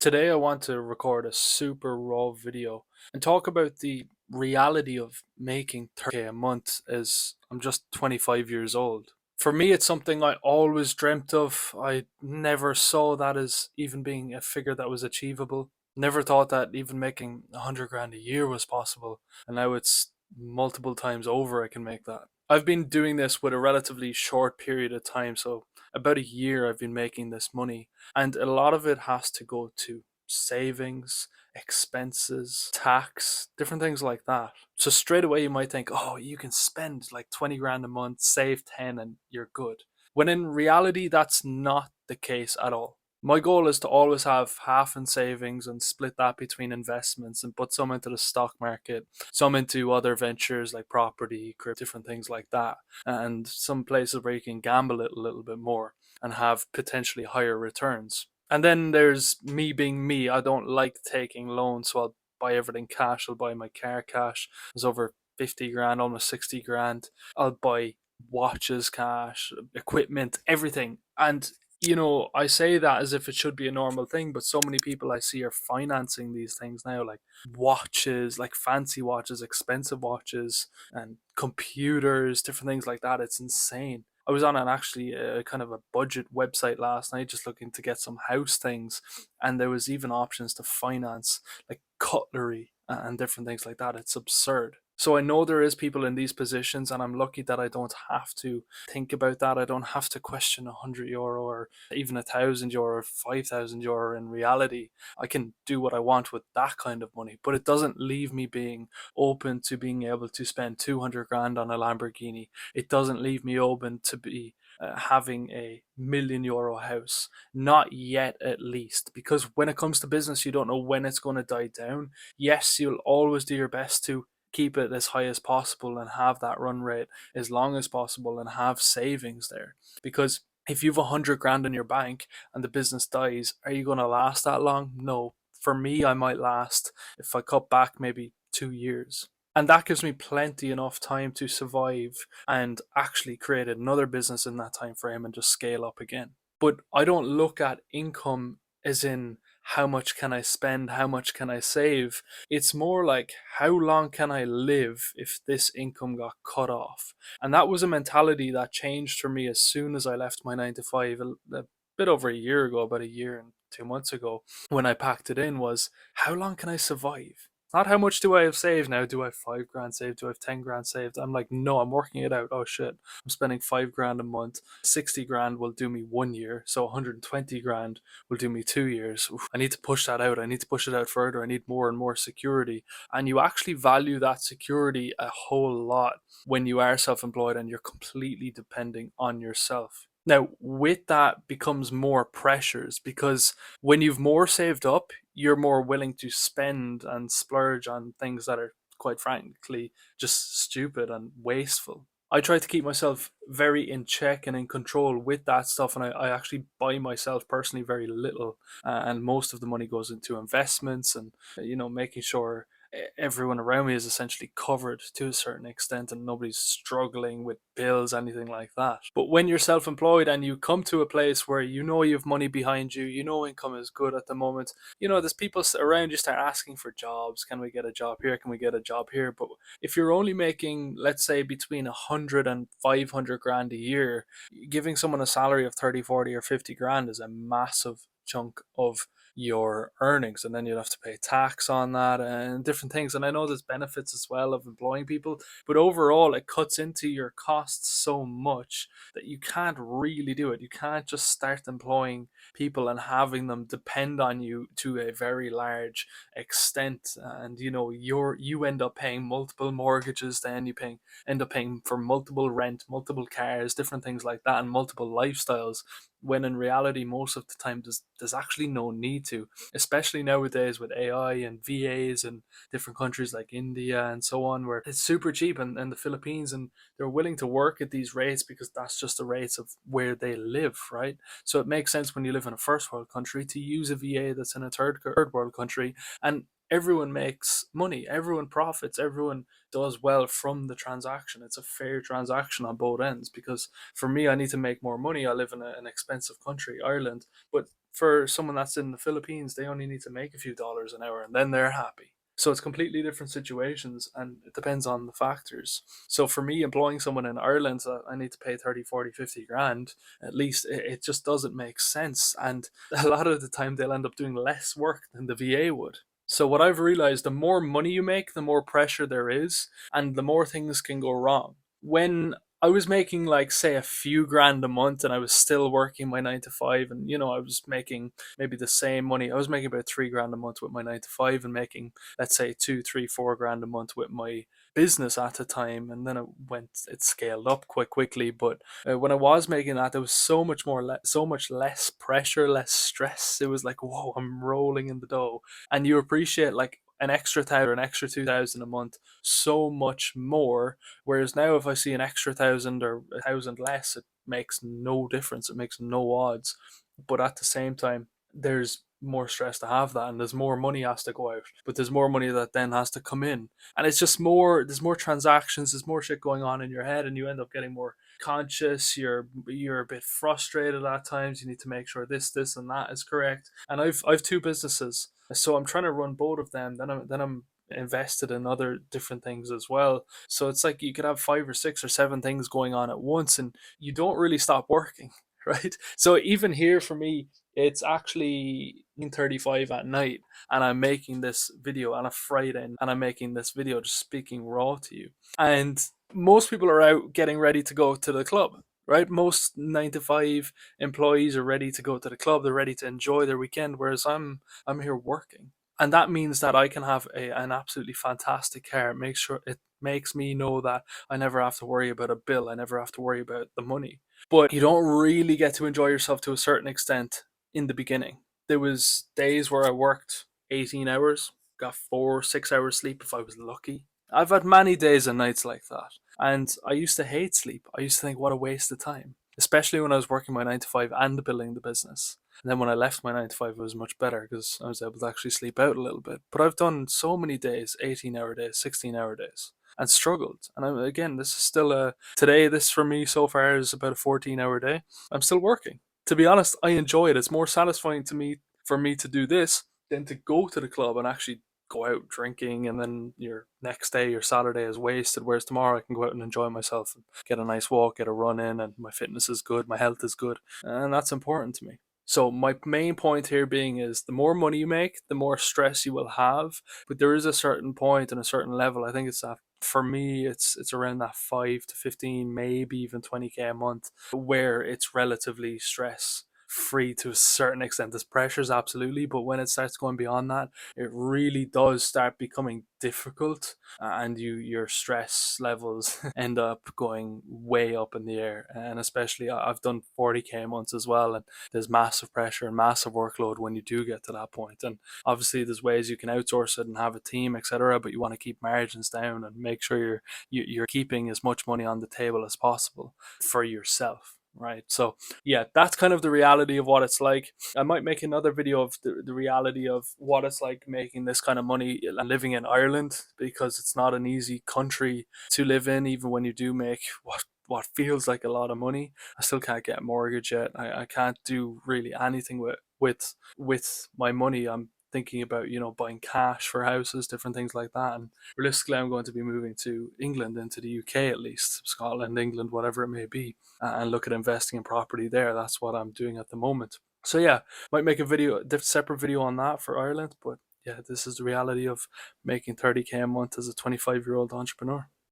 Today, I want to record a super raw video and talk about the reality of making 30K a month as I'm just 25 years old. For me, it's something I always dreamt of. I never saw that as even being a figure that was achievable. Never thought that even making 100 grand a year was possible. And now it's multiple times over I can make that. I've been doing this with a relatively short period of time, so about a year I've been making this money, and a lot of it has to go to savings, expenses, tax, different things like that. So straight away you might think, oh, you can spend like 20 grand a month, save 10, and you're good. When in reality, that's not the case at all. My goal is to always have half in savings and split that between investments and put some into the stock market, some into other ventures like property, crypto, different things like that, and some places where you can gamble it a little bit more and have potentially higher returns. And then there's me being me. I don't like taking loans, so I'll buy everything cash. I'll buy my car cash. It's over 50 grand, almost 60 grand. I'll buy watches cash, equipment, everything. And I say that as if it should be a normal thing, but so many people I see are financing these things now, like watches, like fancy watches, expensive watches, and computers, different things like that. It's insane. I was on an actually kind of a budget website last night just looking to get some house things, and there was even options to finance like cutlery and different things like that. It's absurd. So I know there is people in these positions, and I'm lucky that I don't have to think about that. I don't have to question €100 or even €1,000 or €5,000 in reality. I can do what I want with that kind of money, but it doesn't leave me being open to being able to spend 200 grand on a Lamborghini. It doesn't leave me open to be having a €1 million house. Not yet, at least, because when it comes to business, you don't know when it's going to die down. Yes, you'll always do your best to keep it as high as possible and have that run rate as long as possible and have savings there. Because if you've 100 grand in your bank and the business dies, are you going to last that long? No. For me, I might last, if I cut back, maybe 2 years. And that gives me plenty enough time to survive and actually create another business in that time frame and just scale up again. But I don't look at income as in how much can I spend, how much can I save. It's more like how long can I live if this income got cut off. And that was a mentality that changed for me as soon as I left my 9 to 5 a bit over a year ago, about a year and 2 months ago, when I packed it in, was how long can I survive? Not how much do I have saved now? Do I have 5 grand saved? Do I have 10 grand saved? I'm like, no, I'm working it out. Oh shit. I'm spending 5 grand a month. 60 grand will do me 1 year. So 120 grand will do me 2 years. Oof, I need to push that out. I need to push it out further. I need more and more security. And you actually value that security a whole lot when you are self employed and you're completely depending on yourself. Now, with that becomes more pressures because when you've more saved up, you're more willing to spend and splurge on things that are, quite frankly, just stupid and wasteful. I try to keep myself very in check and in control with that stuff, and I actually buy myself personally very little, and most of the money goes into investments and making sure everyone around me is essentially covered to a certain extent and nobody's struggling with bills, anything like that. But when you're self-employed and you come to a place where you have money behind you, income is good at the moment, there's people around you start asking for jobs. Can we get a job here? Can we get a job here? But if you're only making, let's say, between 100 and 500 grand a year, giving someone a salary of 30, 40, or 50 grand is a massive chunk of your earnings, and then you'd have to pay tax on that and different things. And I know there's benefits as well of employing people, but overall it cuts into your costs so much that you can't really do it. You can't just start employing people and having them depend on you to a very large extent. And you end up paying multiple mortgages, then end up paying for multiple rent, multiple cars, different things like that, and multiple lifestyles, when in reality most of the time there's actually no need to, especially nowadays with AI and VAs in different countries like India and so on, where it's super cheap, and the Philippines, and they're willing to work at these rates because that's just the rates of where they live, right? So it makes sense when you live in a first world country to use a VA that's in a third world country, and everyone makes money, everyone profits, everyone does well from the transaction. It's a fair transaction on both ends, because for me, I need to make more money. I live in an expensive country, Ireland, but For someone that's in the Philippines, they only need to make a few dollars an hour and then they're happy. So it's completely different situations and it depends on the factors. So for me, employing someone in Ireland, I need to pay 30, 40, 50 grand at least. It just doesn't make sense. And a lot of the time, they'll end up doing less work than the VA would. So what I've realized, the more money you make, the more pressure there is, and the more things can go wrong. When I was making like say a few grand a month and I was still working my 9 to 5, and I was making maybe the same money. I was making about 3 grand a month with my 9 to 5 and making, let's say, 2, 3, 4 grand a month with my business at the time, and then it scaled up quite quickly. But when I was making that, there was so much less pressure, less stress. It was like, whoa, I'm rolling in the dough, and you appreciate like an extra 1,000 or an extra 2,000 a month so much more. Whereas now, if I see an extra 1,000 or 1,000 less, it makes no difference. It makes no odds. But at the same time, there's more stress to have that, and there's more money has to go out, but there's more money that then has to come in, and it's just more. There's more transactions. There's more shit going on in your head, and you end up getting more conscious. You're a bit frustrated at times. You need to make sure this and that is correct. And I've two businesses, so I'm trying to run both of them. Then I'm invested in other different things as well. So it's like you could have 5 or 6 or 7 things going on at once, and you don't really stop working, right? So even here for me, it's actually 9:35 at night, and I'm making this video on a Friday, and I'm making this video just speaking raw to you. And most people are out getting ready to go to the club, right? Most 9 to 5 employees are ready to go to the club. They're ready to enjoy their weekend, whereas I'm here working. And that means that I can have an absolutely fantastic car. It makes me know that I never have to worry about a bill. I never have to worry about the money. But you don't really get to enjoy yourself to a certain extent in the beginning. There was days where I worked 18 hours, got 4 or 6 hours sleep if I was lucky. I've had many days and nights like that. And I used to hate sleep. I used to think, what a waste of time, especially when I was working my 9 to 5 and building the business. And then when I left my 9 to 5, it was much better because I was able to actually sleep out a little bit. But I've done so many days, 18-hour days, 16-hour days, and struggled. And again, this is still today, this for me so far is about a 14-hour day. I'm still working. To be honest, I enjoy it. It's more satisfying to me for me to do this than to go to the club and actually go out drinking, and then your next day, your Saturday is wasted. Whereas tomorrow I can go out and enjoy myself and get a nice walk, get a run in, and my fitness is good, my health is good, and that's important to me. So my main point here being is the more money you make, the more stress you will have. But there is a certain point and a certain level. I think it's that for me, it's around that 5 to 15, maybe even 20K a month, where it's relatively stress free to a certain extent. There's pressures, absolutely, but when it starts going beyond that, it really does start becoming difficult, and your stress levels end up going way up in the air. And especially, I've done 40K months as well, and there's massive pressure and massive workload when you do get to that point. And obviously, there's ways you can outsource it and have a team, etc., but you want to keep margins down and make sure you're keeping as much money on the table as possible for yourself, right? So yeah, that's kind of the reality of what it's like. I might make another video of the reality of what it's like making this kind of money and living in Ireland, because it's not an easy country to live in. Even when you do make what feels like a lot of money, I still can't get a mortgage yet. I can't do really anything with my money. I'm thinking about buying cash for houses, different things like that. And realistically, I'm going to be moving to England, into the UK at least, Scotland, England, whatever it may be, and look at investing in property there. That's what I'm doing at the moment. So yeah, might make a separate video on that for Ireland. But yeah, this is the reality of making 30K a month as a 25-year-old entrepreneur.